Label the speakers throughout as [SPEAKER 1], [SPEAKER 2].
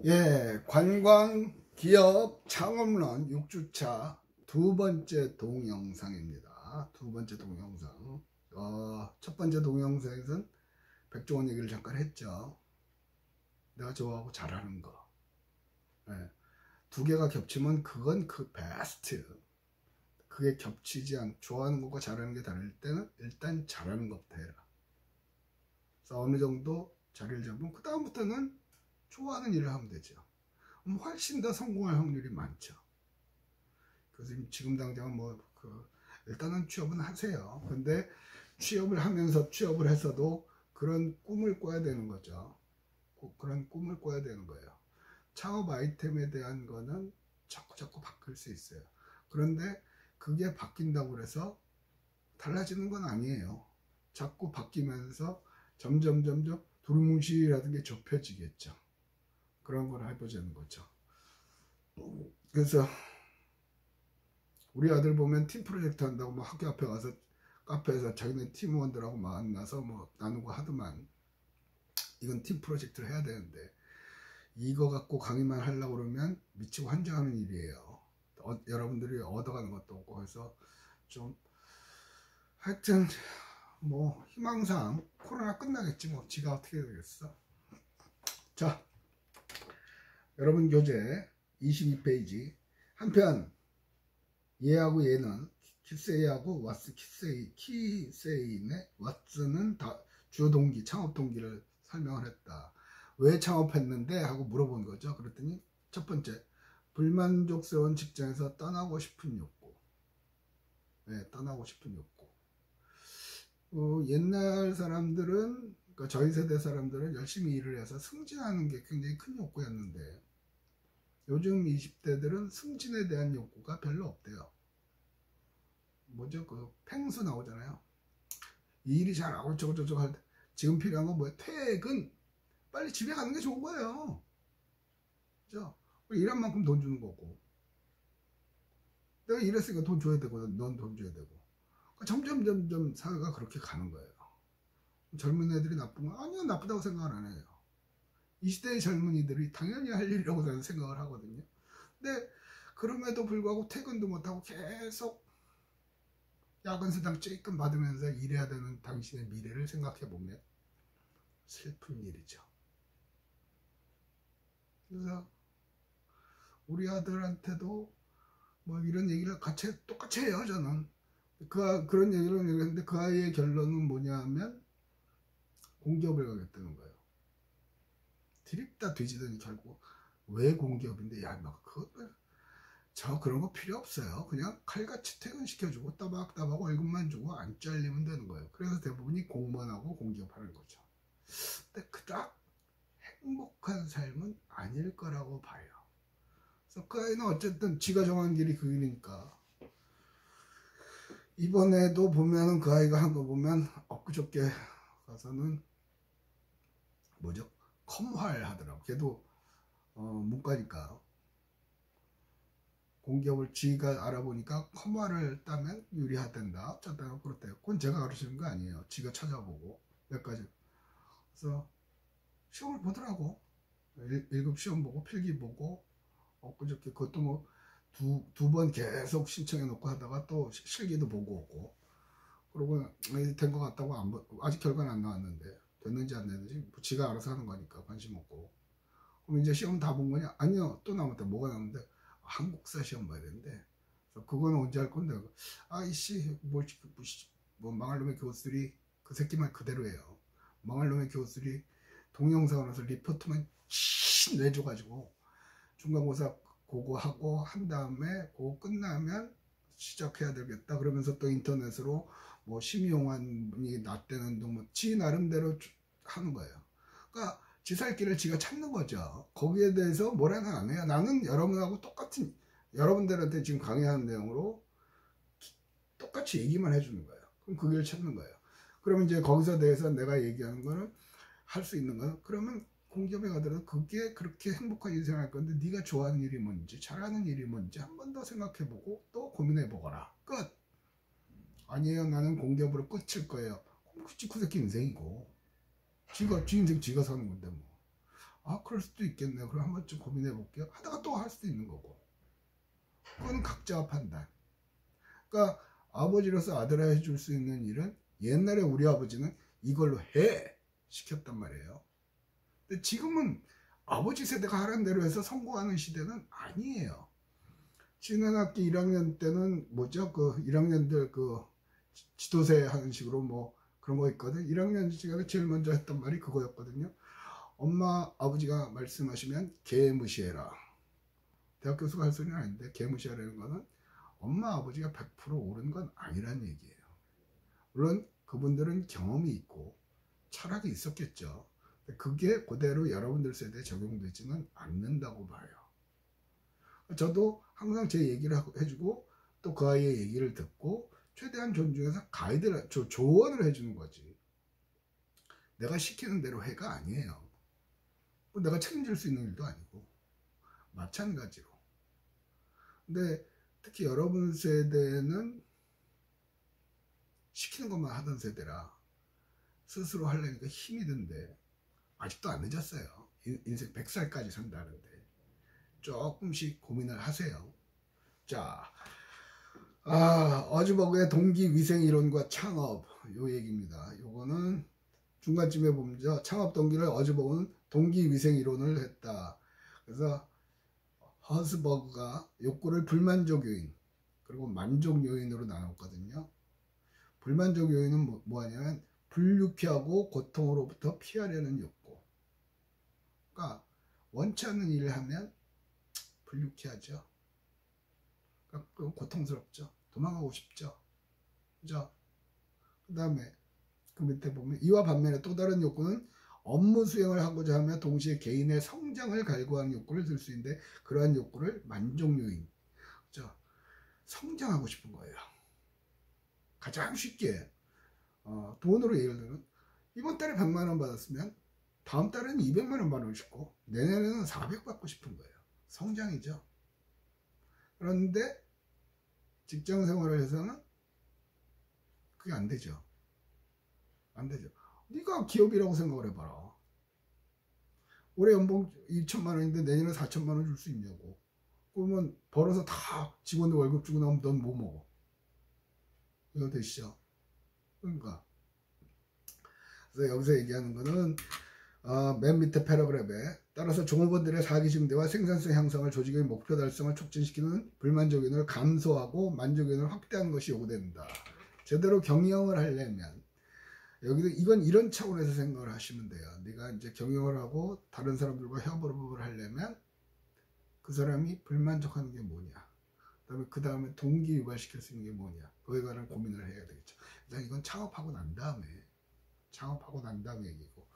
[SPEAKER 1] 예, 관광 기업 창업론 6주차 두 번째 동영상입니다. 두 번째 동영상. 첫 번째 동영상에서는 백종원 얘기를 잠깐 했죠. 내가 좋아하고 잘하는 거. 예, 두 개가 겹치면 그건 그 베스트. 그게 겹치지 않고 좋아하는 것과 잘하는 게 다를 때는 일단 잘하는 것부터 해라. 그래서 어느 정도 자리를 잡으면 그 다음부터는 좋아하는 일을 하면 되죠. 훨씬 더 성공할 확률이 많죠. 그래서 지금 당장은 일단은 취업은 하세요. 근데 취업을 하면서 취업을 해서도 그런 꿈을 꿔야 되는 거죠. 그런 꿈을 꿔야 되는 거예요. 창업 아이템에 대한 거는 자꾸 바뀔 수 있어요. 그런데 그게 바뀐다고 해서 달라지는 건 아니에요. 자꾸 바뀌면서 점점 두루뭉실하던 게 좁혀지겠죠. 그런 걸 해보자는 거죠. 그래서 우리 아들 보면 팀 프로젝트 한다고 학교 앞에 가서 카페에서 자기네 팀원들하고 만나서 나누고 하더만, 이건 팀 프로젝트를 해야 되는데 이거 갖고 강의만 하려고 그러면 미치고 환장하는 일이에요. 여러분들이 얻어가는 것도 없고 해서 좀 하여튼 희망상 코로나 끝나겠지 지가 어떻게 되겠어. 자, 여러분 교재 22페이지. 한편 얘하고 얘는 키세이하고 키세이네 왓슨은 다 주요 동기, 창업 동기를 설명을 했다. 왜 창업했는데 하고 물어본 거죠. 그랬더니 첫 번째, 불만족스러운 직장에서 떠나고 싶은 욕구. 네, 떠나고 싶은 욕구. 옛날 사람들은, 그러니까 저희 세대 사람들은 열심히 일을 해서 승진하는 게 굉장히 큰 욕구였는데 요즘 20대들은 승진에 대한 욕구가 별로 없대요. 펭수 나오잖아요. 이 일이 잘하고 저거 할 때 지금 필요한 건 뭐예요? 퇴근. 빨리 집에 가는 게 좋은 거예요. 그죠? 일한 만큼 돈 주는 거고, 내가 일했으니까 돈 줘야 되고 넌 돈 줘야 되고, 점점 사회가 그렇게 가는 거예요. 젊은 애들이 나쁜 건 아니요, 나쁘다고 생각을 안 해요. 이 시대의 젊은이들이 당연히 할 일이라고 저는 생각을 하거든요. 근데 그럼에도 불구하고 퇴근도 못하고 계속 야근 수당 쬐끔 받으면서 일해야 되는 당신의 미래를 생각해 보면 슬픈 일이죠. 그래서 우리 아들한테도 이런 얘기를 똑같이 해요. 저는 그런 얘기를 했는데 그 아이의 결론은 뭐냐면 공기업을 가겠다는 거예요. 드립다 뒤지더니 결국 왜 공기업인데, 그런 거 필요 없어요. 그냥 칼같이 퇴근시켜주고 따박따박 월급만 주고 안 잘리면 되는 거예요. 그래서 대부분이 공무원하고 공기업 하는 거죠. 근데 그닥 행복한 삶은 아닐 거라고 봐요. 그래서 그 아이는 어쨌든 지가 정한 길이 그 길이니까. 이번에도 보면은 그 아이가 한 거 보면 엊그저께 가서는 컴활 하더라고. 걔도 문과니까 공기업을 지가 알아보니까 컴활을 따면 유리하단다, 어쩌다 그렇대요. 그건 제가 가르치는 거 아니에요. 지가 찾아보고 몇 가지. 그래서 시험을 보더라고. 1급 시험 보고 필기 보고, 엊그저께 그것도 두 번 계속 신청해 놓고 하다가 또 실기도 보고 오고, 그러고 된 것 같다고 아직 결과는 안 나왔는데 됐는지 안 됐는지 지가 알아서 하는 거니까 관심 없고. 그럼 이제 시험 다 본 거냐? 아니요, 또 남았다. 뭐가 남았는데 한국사 시험 봐야 되는데, 그건 언제 할 건데, 아이씨 망할 놈의 교수들이 그 새끼만 그대로예요. 망할 놈의 교수들이 동영상을 해서 리포트만 내줘가지고 중간고사 그거 하고 한 다음에 그거 끝나면 시작해야 되겠다 그러면서 또 인터넷으로 심의용안이 났대는 지 나름대로 하는 거예요. 그러니까 지 살 길을 지가 찾는 거죠. 거기에 대해서 뭐라는 안 해요. 나는 여러분하고 똑같은, 여러분들한테 지금 강의하는 내용으로 똑같이 얘기만 해주는 거예요. 그럼 그 길을 찾는 거예요. 그러면 이제 거기서 대해서 내가 얘기하는 거는 할 수 있는 거는, 그러면 공기업에 가더라도 그게 그렇게 행복한 인생을 할 건데 네가 좋아하는 일이 뭔지, 잘하는 일이 뭔지 한 번 더 생각해보고 또 고민해보거라. 끝. 아니에요, 나는 공기업으로 끝일 거예요. 그 새끼 인생이고, 지 인생 지가 사는 건데 아, 그럴 수도 있겠네요. 그럼 한번 좀 고민해 볼게요. 하다가 또 할 수도 있는 거고. 그건 각자의 판단. 그러니까 아버지로서 아들아 해줄 수 있는 일은 옛날에 우리 아버지는 이걸로 해 시켰단 말이에요. 근데 지금은 아버지 세대가 하라는 대로 해서 성공하는 시대는 아니에요. 지난 학기 1학년 때는 뭐죠? 그 1학년들 그 지도세 하는 식으로 뭐 그런 거 있거든. 1학년 시간에 제일 먼저 했던 말이 그거였거든요. 엄마 아버지가 말씀하시면 개 무시해라. 대학 교수가 할 소리는 아닌데 개 무시하라는 거는 엄마 아버지가 100% 옳은 건 아니란 얘기예요. 물론 그분들은 경험이 있고 철학이 있었겠죠. 그게 그대로 여러분들 세대에 적용되지는 않는다고 봐요. 저도 항상 제 얘기를 해주고 또 그 아이의 얘기를 듣고 최대한 존중해서 가이드를 조언을 해주는 거지. 내가 시키는 대로 해가 아니에요. 내가 책임질 수 있는 일도 아니고 마찬가지로. 근데 특히 여러분 세대는 시키는 것만 하던 세대라 스스로 하려니까 힘이 든데 아직도 안 늦었어요. 인생 100살까지 산다는데 조금씩 고민을 하세요. 자, 어즈버그의 동기위생이론과 창업 요 얘기입니다. 요거는 중간쯤에 보면 창업 동기를 어즈버그는 동기위생이론을 했다. 그래서 허스버그가 욕구를 불만족 요인 그리고 만족 요인으로 나눴거든요. 불만족 요인은 뭐냐면 불유쾌하고 고통으로부터 피하려는 욕구. 그러니까 원치 않는 일을 하면 불유쾌하죠. 그러니까 고통스럽죠. 도망가고 싶죠. 그죠? 그 다음에 그 밑에 보면 이와 반면에 또 다른 욕구는 업무 수행을 하고자 하며 동시에 개인의 성장을 갈구하는 욕구를 들 수 있는데 그러한 욕구를 만족 요인. 그죠? 성장하고 싶은 거예요. 가장 쉽게 돈으로 예를 들면 이번 달에 100만 원 받았으면 다음 달에는 200만 원 받고 싶고 내년에는 400 받고 싶은 거예요. 성장이죠. 그런데 직장 생활을 해서는 그게 안 되죠. 안 되죠. 네가 기업이라고 생각을 해봐라. 올해 연봉 2천만 원인데 내년에 4천만 원 줄 수 있냐고. 그러면 벌어서 다 직원들 월급 주고 나면 넌 뭐 먹어? 이거 되시죠? 그러니까 그래서 여기서 얘기하는 거는 맨 밑에 패러그랩에 따라서 종업원들의 사기 증대와 생산성 향상을 조직의 목표 달성을 촉진시키는 불만족 요인을 감소하고 만족 요인을 확대하는 것이 요구된다. 제대로 경영을 하려면 여기도 이건 이런 차원에서 생각을 하시면 돼요. 네가 이제 경영을 하고 다른 사람들과 협업을 하려면 그 사람이 불만족하는 게 뭐냐, 그 다음에 동기 유발시킬 수 있는 게 뭐냐, 그거에 관한 고민을 해야 되겠죠. 일단 이건 창업하고 난 다음에 얘기고,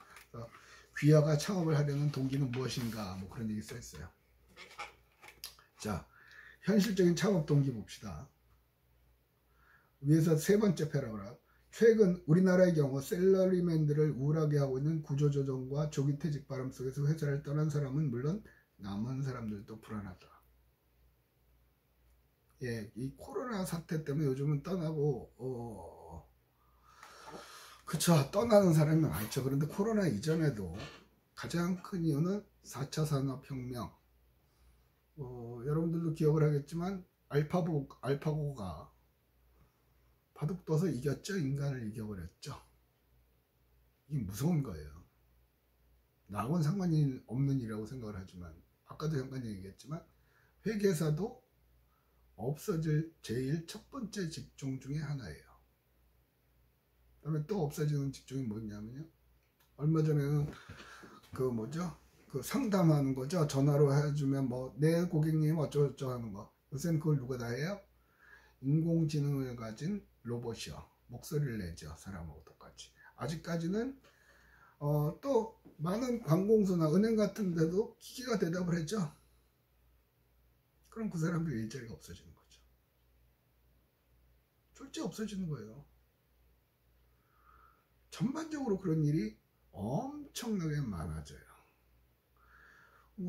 [SPEAKER 1] 귀하가 창업을 하려는 동기는 무엇인가, 뭐 그런 얘기 써 있어요. 자, 현실적인 창업 동기 봅시다. 위에서 세 번째 패러그래프. 최근 우리나라의 경우 셀러리맨들을 우울하게 하고 있는 구조조정과 조기퇴직 바람 속에서 회사를 떠난 사람은 물론 남은 사람들도 불안하다. 예, 이 코로나 사태 때문에 요즘은 떠나고 그쵸, 떠나는 사람이 많죠. 그런데 코로나 이전에도 가장 큰 이유는 4차 산업혁명, 여러분들도 기억을 하겠지만 알파고가 바둑 둬서 이겼죠. 인간을 이겨버렸죠. 이게 무서운 거예요. 나하고는 상관이 없는 일이라고 생각을 하지만 아까도 잠깐 얘기했지만 회계사도 없어질 제일 첫 번째 직종 중에 하나예요. 그다음에 또 없어지는 직종이 뭐냐면요, 얼마 전에는 그 상담하는 거죠. 전화로 해주면 내 고객님 어쩌고저쩌고 하는 거. 요새는 그걸 누가 다 해요? 인공지능을 가진 로봇이요. 목소리를 내죠. 사람하고 똑같이. 아직까지는 또 많은 관공서나 은행 같은 데도 기계가 대답을 했죠. 그럼 그 사람들 일자리가 없어지는 거죠. 졸지 없어지는 거예요. 전반적으로 그런 일이 엄청나게 많아져요.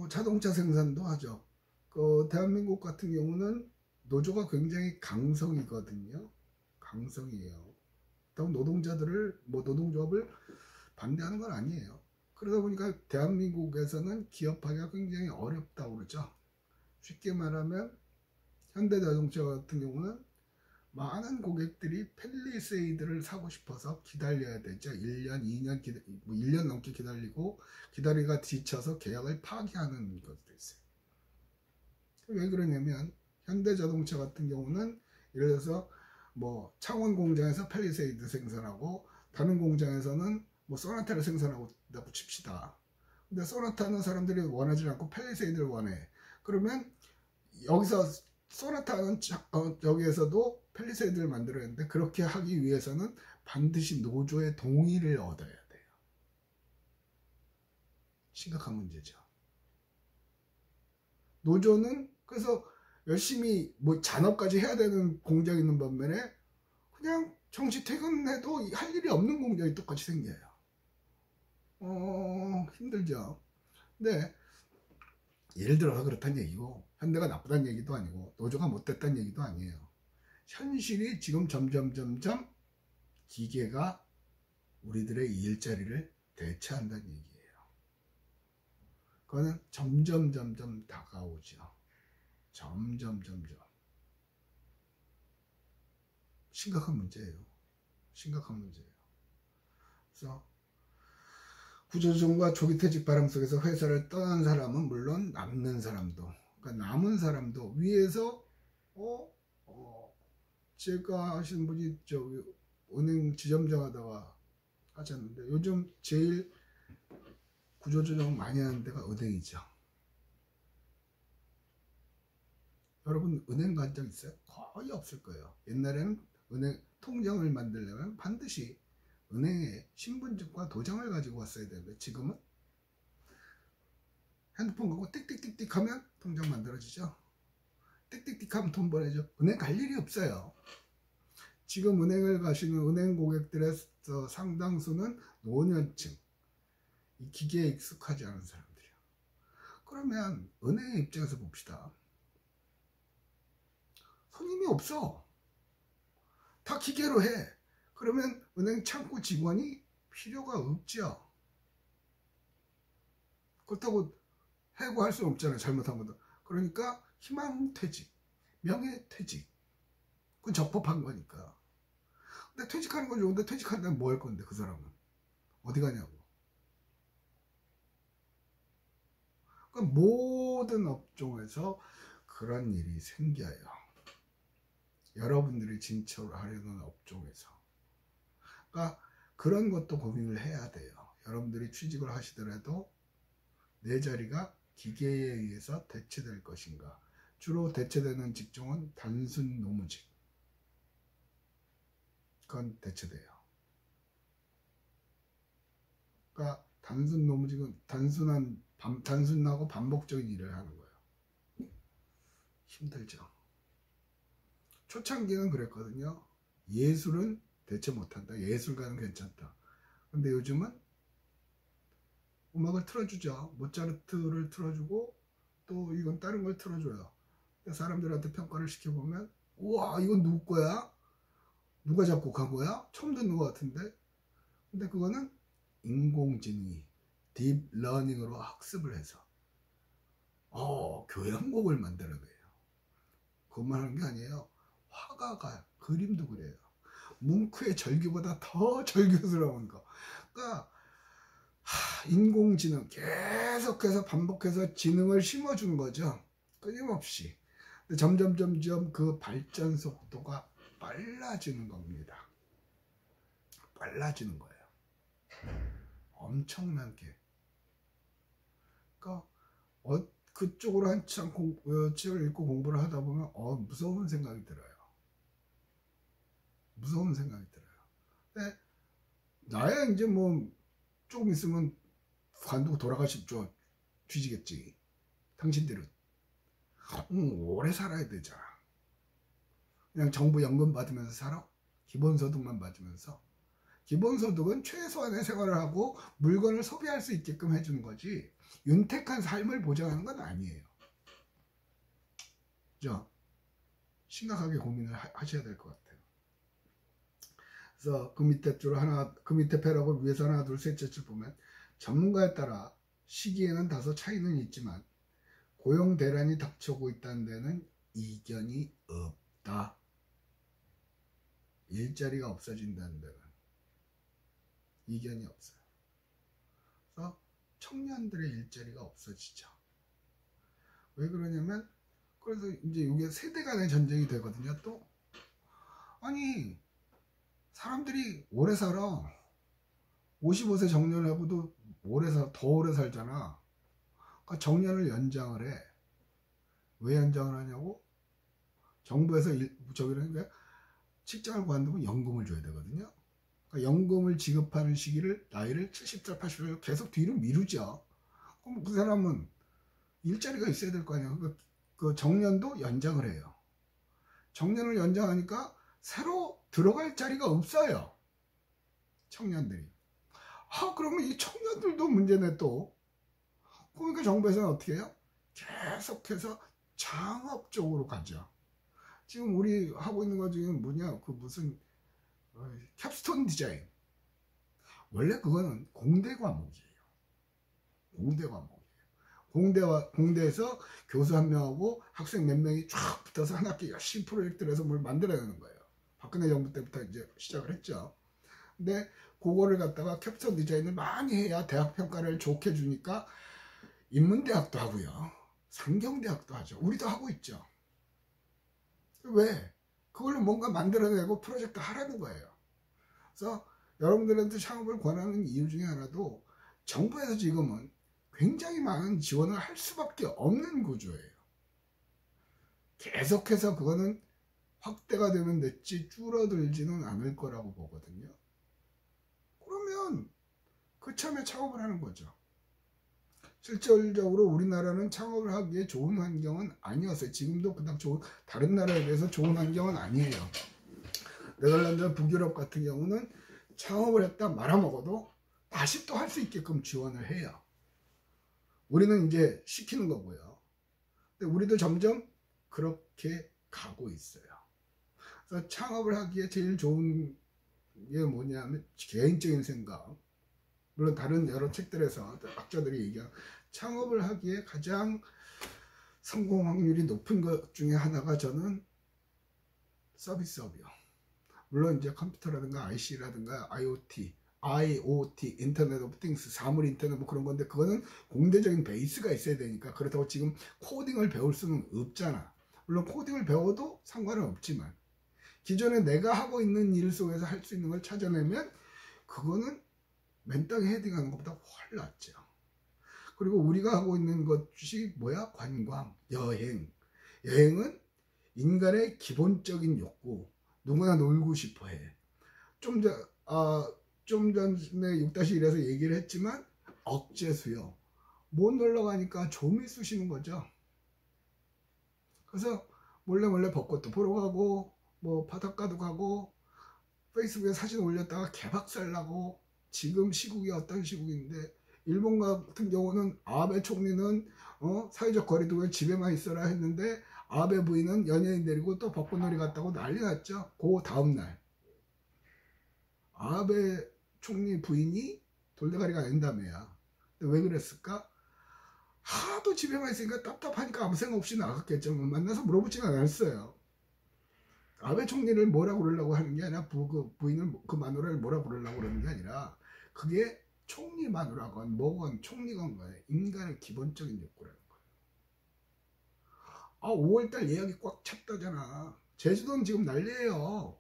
[SPEAKER 1] 자동차 생산도 하죠. 대한민국 같은 경우는 노조가 굉장히 강성이거든요. 강성이에요. 그렇다고 노동자들을 노동조합을 반대하는 건 아니에요. 그러다 보니까 대한민국에서는 기업하기가 굉장히 어렵다고 그러죠. 쉽게 말하면 현대자동차 같은 경우는 많은 고객들이 팰리세이드를 사고 싶어서 기다려야 되죠. 1년, 2년, 1년 넘게 기다리고 기다리가 지쳐서 계약을 파기하는 것도 있어요. 왜 그러냐면 현대자동차 같은 경우는 예를 들어서 뭐 창원 공장에서 팰리세이드 생산하고 다른 공장에서는 뭐 소나타를 생산하고 있다고 칩시다. 근데 소나타는 사람들이 원하지 않고 팰리세이드를 원해. 그러면 여기서 소나타는 여기에서도 팰리세이드를 만들어야 하는데 그렇게 하기 위해서는 반드시 노조의 동의를 얻어야 돼요. 심각한 문제죠. 노조는 그래서 열심히 뭐 잔업까지 해야 되는 공장이 있는 반면에 그냥 정시 퇴근해도 할 일이 없는 공장이 똑같이 생겨요. 힘들죠. 근데 예를 들어서 그렇다는 얘기고 현대가 나쁘다는 얘기도 아니고 노조가 못됐다는 얘기도 아니에요. 현실이 지금 점점 기계가 우리들의 일자리를 대체한다는 얘기예요. 그거는 점점 다가오죠. 점점 심각한 문제예요. 심각한 문제예요. 그래서 구조조정과 조기퇴직 바람 속에서 회사를 떠난 사람은 물론 남는 사람도, 그러니까 남은 사람도 위에서 제가 하시는 분이 은행 지점장 하다가 하셨는데 요즘 제일 구조조정 많이 하는 데가 은행이죠. 여러분 은행 간 적 있어요? 거의 없을 거예요. 옛날에는 은행 통장을 만들려면 반드시 은행에 신분증과 도장을 가지고 왔어야 되는데 지금은 핸드폰 갖고 띡띡띡띡 하면 통장 만들어지죠. 띡띡띡 하면 돈 보내죠. 은행 갈 일이 없어요. 지금 은행을 가시는 은행 고객들의 상당수는 노년층, 이 기계에 익숙하지 않은 사람들이에요. 그러면 은행의 입장에서 봅시다. 손님이 없어. 다 기계로 해. 그러면 은행 창구 직원이 필요가 없죠. 그렇다고 해고할 수는 없잖아요. 잘못한 것도. 그러니까 희망퇴직, 명예퇴직. 그건 적법한 거니까. 근데 퇴직하는 건 좋은데 퇴직한다면 뭐 할 건데 그 사람은. 어디 가냐고. 그러니까 모든 업종에서 그런 일이 생겨요. 여러분들이 진출하려는 업종에서. 그러니까 그런 것도 고민을 해야 돼요. 여러분들이 취직을 하시더라도 내 자리가 기계에 의해서 대체될 것인가. 주로 대체되는 직종은 단순 노무직. 그건 대체돼요. 그러니까 단순 노무직은 단순하고 반복적인 일을 하는 거예요. 힘들죠. 초창기는 그랬거든요. 예술은 대체 못한다. 예술가는 괜찮다. 근데 요즘은 음악을 틀어주죠. 모차르트를 틀어주고 또 이건 다른 걸 틀어줘요. 사람들한테 평가를 시켜보면 우와 이건 누구 거야? 누가 작곡한 거야? 처음 듣는 것 같은데. 근데 그거는 인공지능이 딥러닝으로 학습을 해서 교향곡을 만들어내요. 그것만 하는 게 아니에요. 화가가 그림도 그래요. 뭉크의 절규보다 더 절규스러운 거. 그러니까 인공지능 계속해서 반복해서 지능을 심어주는 거죠. 끊임없이. 근데 점점 그 발전 속도가 빨라지는 겁니다. 빨라지는 거예요. 엄청나게. 그러니까 그쪽으로 한참 책을 읽고 공부를 하다 보면 무서운 생각이 들어요. 무서운 생각이 들어요. 근데 나야 이제 뭐 조금 있으면 관두고 돌아가시죠. 뒤지겠지. 당신들은 오래 살아야 되잖아. 그냥 정부 연금 받으면서 살아? 기본소득만 받으면서. 기본소득은 최소한의 생활을 하고 물건을 소비할 수 있게끔 해주는 거지 윤택한 삶을 보장하는 건 아니에요. 그죠? 심각하게 고민을 하셔야 될 것 같아요. 그래서 그 밑에 줄 하나, 그 밑에 패러그 위에서 하나, 둘, 셋째 줄 보면 전문가에 따라 시기에는 다소 차이는 있지만 고용 대란이 닥쳐오고 있다는 데는 이견이 없다. 일자리가 없어진다는 데는 이견이 없어요. 그래서 청년들의 일자리가 없어지죠. 왜 그러냐면, 그래서 이제 이게 세대 간의 전쟁이 되거든요. 또 아니, 사람들이 오래 살아. 55세 정년하고도 더 오래 살잖아. 그러니까 정년을 연장을 해. 왜 연장을 하냐고? 정부에서 저기는 직장을 관두면 연금을 줘야 되거든요. 그러니까 연금을 지급하는 시기를, 나이를 70살, 80살 계속 뒤로 미루죠. 그럼 그 사람은 일자리가 있어야 될 거 아니야. 그 정년도 연장을 해요. 정년을 연장하니까 새로 들어갈 자리가 없어요. 청년들이. 그러면 이 청년들도 문제네 또. 그러니까 정부에서는 어떻게 해요? 계속해서 창업 쪽으로 가죠. 지금 우리 하고 있는 것 중에 뭐냐, 그 무슨 캡스톤 디자인. 원래 그거는 공대 과목이에요. 공대 과목이에요. 공대에서 교수 한 명하고 학생 몇 명이 쫙 붙어서 한 학기 열심히 프로젝트를 해서 뭘 만들어내는 거예요. 박근혜 정부 때부터 이제 시작을 했죠. 근데 그거를 갖다가 캡스톤 디자인을 많이 해야 대학 평가를 좋게 주니까 인문대학도 하고요. 상경대학도 하죠. 우리도 하고 있죠. 왜? 그걸로 뭔가 만들어내고 프로젝트 하라는 거예요. 그래서 여러분들한테 창업을 권하는 이유 중에 하나도 정부에서 지금은 굉장히 많은 지원을 할 수밖에 없는 구조예요. 계속해서 그거는 확대가 되면 됐지 줄어들지는 않을 거라고 보거든요. 그러면 그참에 창업을 하는 거죠. 실질적으로 우리나라는 창업을 하기에 좋은 환경은 아니었어요. 지금도 그닥 좋은, 다른 나라에 비해서 좋은 환경은 아니에요. 네덜란드, 북유럽 같은 경우는 창업을 했다 말아먹어도 다시 또 할 수 있게끔 지원을 해요. 우리는 이제 시키는 거고요. 근데 우리도 점점 그렇게 가고 있어요. 그래서 창업을 하기에 제일 좋은 게 뭐냐면 개인적인 생각. 물론 다른 여러 책들에서 학자들이 얘기한 창업을 하기에 가장 성공 확률이 높은 것 중에 하나가 저는 서비스업이요. 물론 이제 컴퓨터라든가 IC라든가 IoT, 인터넷 오브 띵스, 사물 인터넷 뭐 그런 건데 그거는 공대적인 베이스가 있어야 되니까 그렇다고 지금 코딩을 배울 수는 없잖아. 물론 코딩을 배워도 상관은 없지만 기존에 내가 하고 있는 일 속에서 할 수 있는 걸 찾아내면 그거는 맨땅에 헤딩하는 것보다 훨 낫죠. 그리고 우리가 하고 있는 것이 뭐야? 관광, 여행. 여행은 인간의 기본적인 욕구. 누구나 놀고 싶어 해. 좀 전에 6-1에서 얘기를 했지만 억제 수요. 못 놀러 가니까 좀이 쑤시는 거죠. 그래서 몰래 벚꽃도 보러 가고 뭐 바닷가도 가고 페이스북에 사진 올렸다가 개박살 나고 지금 시국이 어떤 시국인데 일본 같은 경우는 아베 총리는 사회적 거리두기에 집에만 있어라 했는데 아베 부인은 연예인 데리고 또 벚꽃놀이 갔다고 난리 났죠. 그 다음날 아베 총리 부인이 돌대가리가 아닌다며야. 왜 그랬을까? 하도 집에만 있으니까 답답하니까 아무 생각 없이 나갔겠죠. 만나서 물어보지는 않았어요. 아베 총리를 뭐라고 그러려고 하는 게 아니라 부인을, 그 마누라를 뭐라고 그러려고 그러는 게 아니라 그게 총리 마누라건 뭐건 총리건 간에 인간의 기본적인 욕구라는 거예요. 5월달 예약이 꽉 찼다잖아. 제주도는 지금 난리예요.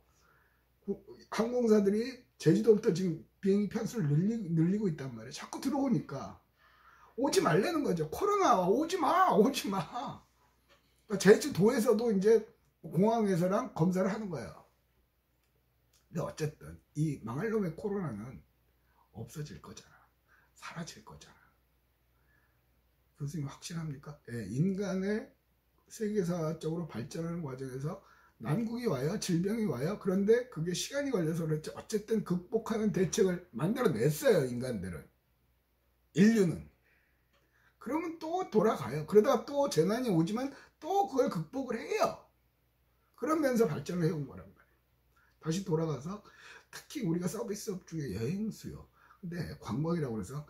[SPEAKER 1] 항공사들이 제주도부터 지금 비행기 편수를 늘리고 있단 말이에요. 자꾸 들어오니까 오지 말라는 거죠. 코로나 오지 마. 그러니까 제주도에서도 이제 공항에서랑 검사를 하는 거예요. 근데 어쨌든 이 망할 놈의 코로나는 없어질 거잖아. 사라질 거잖아. 교수님 확신합니까? 네, 인간의 세계사적으로 발전하는 과정에서 난국이 와요. 질병이 와요. 그런데 그게 시간이 걸려서 그렇지 어쨌든 극복하는 대책을 만들어냈어요. 인간들은. 인류는. 그러면 또 돌아가요. 그러다가 또 재난이 오지만 또 그걸 극복을 해요. 그러면서 발전을 해온 거란 말이에요. 다시 돌아가서 특히 우리가 서비스업 중에 여행수요. 근데 관광이라고 해서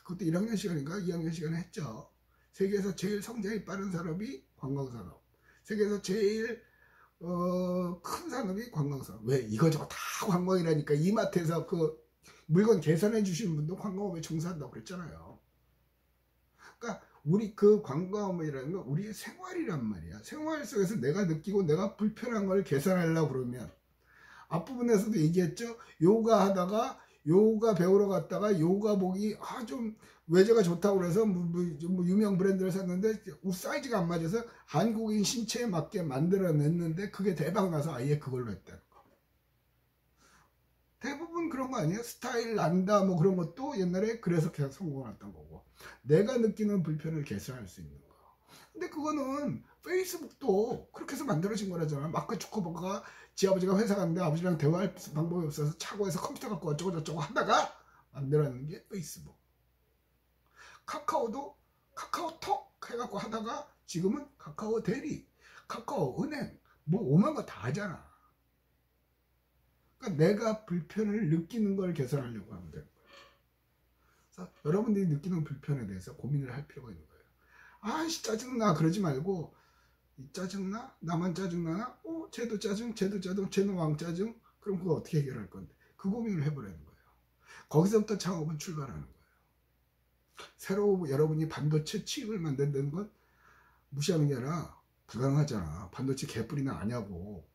[SPEAKER 1] 그것도 1학년 시간인가 2학년 시간에 했죠. 세계에서 제일 성장이 빠른 산업이 관광산업, 세계에서 제일 큰 산업이 관광산업. 왜? 이거저거 다 관광이라니까. 이마트에서 그 물건 계산해 주시는 분도 관광업에 종사한다고 그랬잖아요. 그러니까 우리 그 관광업이라는 건 우리의 생활이란 말이야. 생활 속에서 내가 느끼고 내가 불편한 걸 개선하려고 그러면, 앞부분에서도 얘기했죠. 요가 하다가 요가 배우러 갔다가 요가복이 좀 외제가 좋다고 그래서 뭐 유명 브랜드를 샀는데 옷 사이즈가 안 맞아서 한국인 신체에 맞게 만들어냈는데 그게 대박 나서 아예 그걸로 했다는 거. 대부분 그런 거 아니에요? 스타일 난다 뭐 그런 것도 옛날에 그래서 그냥 성공했던 거고, 내가 느끼는 불편을 개선할 수 있는 거. 근데 그거는 페이스북도 그렇게 해서 만들어진 거라잖아. 마크 주커버가 지 아버지가 회사 갔는데 아버지랑 대화할 방법이 없어서 차고에서 컴퓨터 갖고 어쩌고 저쩌고 하다가 만들어낸 게 페이스북. 카카오도 카카오톡 해갖고 하다가 지금은 카카오 대리, 카카오 은행, 뭐 오만 거 다 하잖아. 그러니까 내가 불편을 느끼는 걸 개선하려고 하면 되는 거예요. 그래서 여러분들이 느끼는 불편에 대해서 고민을 할 필요가 있는 거예요. 아이씨 짜증나 그러지 말고, 짜증나? 나만 짜증나나? 쟤도 짜증, 쟤는 왕짜증? 그럼 그거 어떻게 해결할 건데? 그 고민을 해보라는 거예요. 거기서부터 창업은 출발하는 거예요. 새로 여러분이 반도체 칩을 만든다는 건 무시하는 게 아니라 불가능하잖아. 반도체 개뿔이나 아냐고.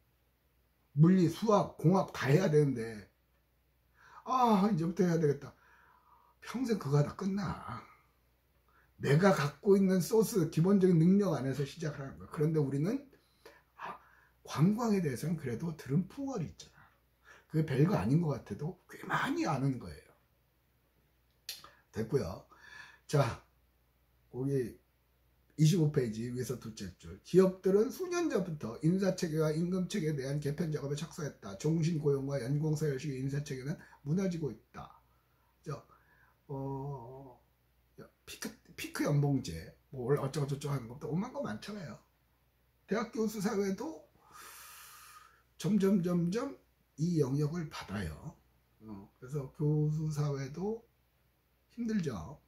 [SPEAKER 1] 물리, 수학, 공학 다 해야 되는데, 이제부터 해야 되겠다. 평생 그거 하다 끝나. 내가 갖고 있는 소스, 기본적인 능력 안에서 시작하는 거야. 그런데 우리는 관광에 대해서는 그래도 들은 풍월이 있잖아. 그게 별거 아닌 것 같아도 꽤 많이 아는 거예요. 됐고요. 자, 거기 25페이지 위에서 둘째 줄. 기업들은 수년 전부터 인사체계와 임금체계에 대한 개편 작업에 착수했다. 종신고용과 연공서열식의 인사체계는 무너지고 있다. 피크 연봉제, 뭐 어쩌고저쩌고 하는 것도 오만 거 많잖아요. 대학 교수 사회도 점점 이 영역을 받아요. 그래서 교수 사회도 힘들죠.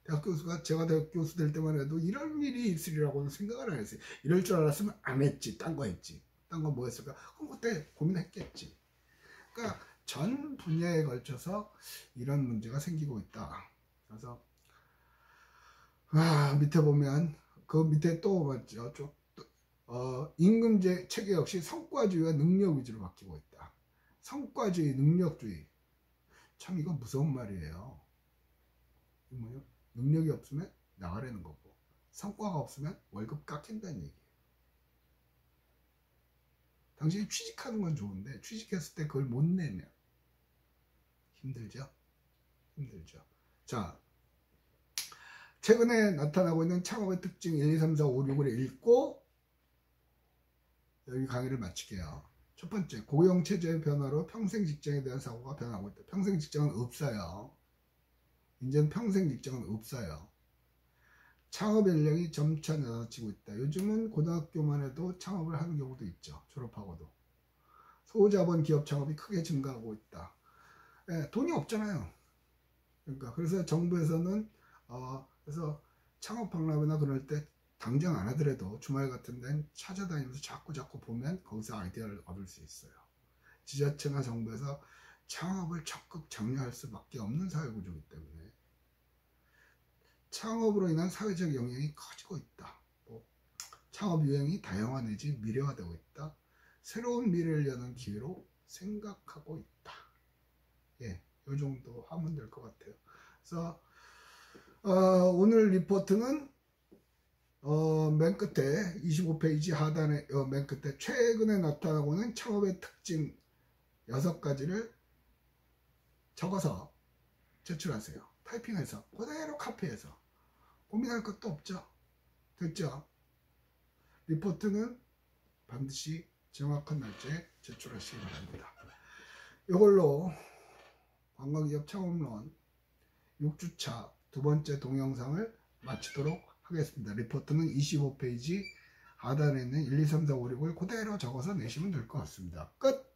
[SPEAKER 1] 대학 교수가, 제가 대학 교수 될 때만 해도 이런 일이 있으리라고는 생각을 안 했어요. 이럴 줄 알았으면 안 했지. 딴 거 했지. 딴 거 뭐 했을까? 그럼 그때 고민했겠지. 그러니까 전 분야에 걸쳐서 이런 문제가 생기고 있다. 그래서 밑에 보면 그 밑에 또 맞죠. 임금제 체계 역시 성과주의와 능력 위주로 바뀌고 있다. 성과주의, 능력주의. 참 이거 무서운 말이에요. 뭐요? 능력이 없으면 나가라는 거고, 성과가 없으면 월급 깎인다는 얘기예요. 당신이 취직하는 건 좋은데 취직했을 때 그걸 못 내면 힘들죠. 자, 최근에 나타나고 있는 창업의 특징 1, 2, 3, 4, 5, 6을 읽고 여기 강의를 마칠게요. 첫 번째, 고용체제의 변화로 평생 직장에 대한 사고가 변하고 있다. 평생 직장은 없어요. 이제는 평생 직장은 없어요. 창업 연령이 점차 낮아지고 있다. 요즘은 고등학교만 해도 창업을 하는 경우도 있죠. 졸업하고도. 소자본 기업 창업이 크게 증가하고 있다. 돈이 없잖아요. 그러니까 그래서 정부에서는 그래서 창업 박람회나 그럴 때 당장 안 하더라도 주말 같은 데는 찾아다니면서 자꾸 보면 거기서 아이디어를 얻을 수 있어요. 지자체나 정부에서 창업을 적극 장려할 수밖에 없는 사회구조이기 때문에 창업으로 인한 사회적 영향이 커지고 있다. 창업 유행이 다양화되지 미래화되고 있다. 새로운 미래를 여는 기회로 생각하고 있다. 이 정도 하면 될 것 같아요. 그래서 오늘 리포트는 맨 끝에 25페이지 하단에 맨 끝에 최근에 나타나고 있는 창업의 특징 6가지를 적어서 제출하세요. 타이핑해서 그대로 카피해서. 고민할 것도 없죠. 됐죠? 리포트는 반드시 정확한 날짜에 제출하시기 바랍니다. 이걸로 관광기업 창업론 6주차 두 번째 동영상을 마치도록 하겠습니다. 리포트는 25페이지 하단에 있는 1, 2, 3, 4, 5, 6을 그대로 적어서 내시면 될 것 같습니다. 끝!